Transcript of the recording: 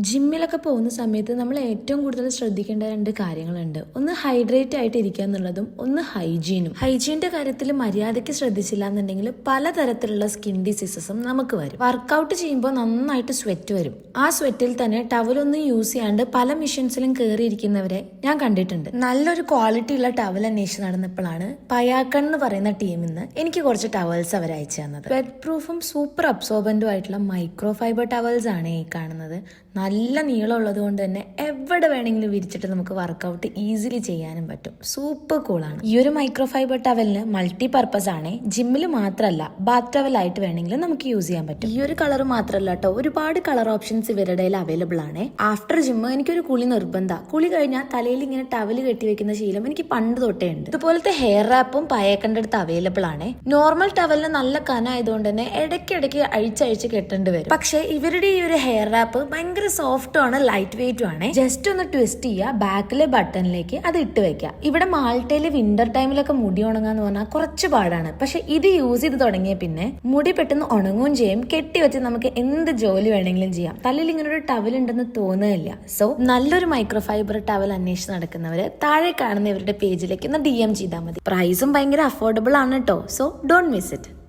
ജിമ്മിലൊക്കെ പോകുന്ന സമയത്ത് നമ്മൾ ഏറ്റവും കൂടുതൽ ശ്രദ്ധിക്കേണ്ട രണ്ട് കാര്യങ്ങളുണ്ട്. ഒന്ന് ഹൈഡ്രേറ്റ് ആയിട്ട് ഇരിക്കുക എന്നുള്ളതും ഒന്ന് ഹൈജീനും. ഹൈജീന്റെ കാര്യത്തിൽ മര്യാദയ്ക്ക് ശ്രദ്ധിച്ചില്ല എന്നുണ്ടെങ്കിൽ പലതരത്തിലുള്ള സ്കിൻ ഡിസീസസും നമുക്ക് വരും. വർക്കൗട്ട് ചെയ്യുമ്പോൾ നന്നായിട്ട് സ്വെറ്റ് വരും. ആ സ്വെറ്റിൽ തന്നെ ടവലൊന്നും യൂസ് ചെയ്യാണ്ട് പല മെഷീൻസിലും കയറിയിരിക്കുന്നവരെ ഞാൻ കണ്ടിട്ടുണ്ട്. നല്ലൊരു ക്വാളിറ്റി ഉള്ള ടവൽ അന്വേഷിച്ച് നടന്നപ്പോഴാണ് പയാക്കൺ എന്ന് പറയുന്ന ടീമിൽ നിന്ന് എനിക്ക് കുറച്ച് ടവൽസ് അവർ അയച്ചു തന്നത്. സ്വെറ്റ് പ്രൂഫും സൂപ്പർ അബ്സോർബന്റും ആയിട്ടുള്ള മൈക്രോ ഫൈബർ ടവൽസ് ആണ് ഈ കാണുന്നത്. നല്ല നീളമുള്ളത് കൊണ്ട് തന്നെ എവിടെ വേണമെങ്കിലും വിരിച്ചിട്ട് നമുക്ക് വർക്കൗട്ട് ഈസിലി ചെയ്യാനും പറ്റും. സൂപ്പർ കൂളാണ്. ഈ ഒരു മൈക്രോ ഫൈബർ ടവലിന് മൾട്ടി പർപ്പസ് ആണ്. ജിമ്മിൽ മാത്രമല്ല ബാത്ത് ടവൽ ആയിട്ട് വേണമെങ്കിലും നമുക്ക് യൂസ് ചെയ്യാൻ പറ്റും. ഈ ഒരു കളർ മാത്രമല്ല കേട്ടോ, ഒരുപാട് കളർ ഓപ്ഷൻസ് ഇവരുടെ അവൈലബിൾ ആണ്. ആഫ്റ്റർ ജിമ്മ് എനിക്കൊരു കുളി നിർബന്ധ. കുളി കഴിഞ്ഞാൽ തലയിൽ ഇങ്ങനെ ടവൽ കെട്ടി വെക്കുന്ന ശീലം എനിക്ക് പണ്ട് തൊട്ടേ ഉണ്ട്. ഇതുപോലത്തെ ഹെയർ റാപ്പും പയേക്കൻ്റെ അടുത്ത് അവൈലബിൾ ആണ്. നോർമൽ ടവലിന് നല്ല കനായതുകൊണ്ട് തന്നെ ഇടയ്ക്കിടയ്ക്ക് അഴിച്ചഴിച്ച് കെട്ടേണ്ടി വരും. പക്ഷെ ഇവരുടെ ഈ ഒരു ഹെയർ റാപ്പ് ഭയങ്കര സോഫ്റ്റും ആണ്, ലൈറ്റ് വെയിറ്റും ആണ്. ജസ്റ്റ് ഒന്ന് ട്വിസ്റ്റ് ചെയ്യുക, ബാക്കിലെ ബട്ടണിലേക്ക് അത് ഇട്ട് വെക്കുക. ഇവിടെ മാൾട്ടയില് വിന്റർ ടൈമിലൊക്കെ മുടി ഉണങ്ങാന്ന് പറഞ്ഞാൽ കുറച്ച് പാടാണ്. പക്ഷെ ഇത് യൂസ് ചെയ്ത് തുടങ്ങിയ പിന്നെ മുടി പെട്ടെന്ന് ഉണങ്ങുകയും ചെയ്യും. കെട്ടി വെച്ച് നമുക്ക് എന്ത് ജോലി വേണമെങ്കിലും ചെയ്യാം. തലയിൽ ഇങ്ങനെ ഒരു ടവൽ ഉണ്ടെന്ന് തോന്നുകയില്ല. സോ നല്ലൊരു മൈക്രോ ഫൈബർ ടവൽ അന്വേഷിച്ച് നടക്കുന്നവര് താഴെ കാണുന്ന ഇവരുടെ പേജിലേക്ക് ഒന്ന് DM ചെയ്താൽ മതി. പ്രൈസും ഭയങ്കര അഫോർഡബിൾ ആണ് കേട്ടോ. So don't miss it.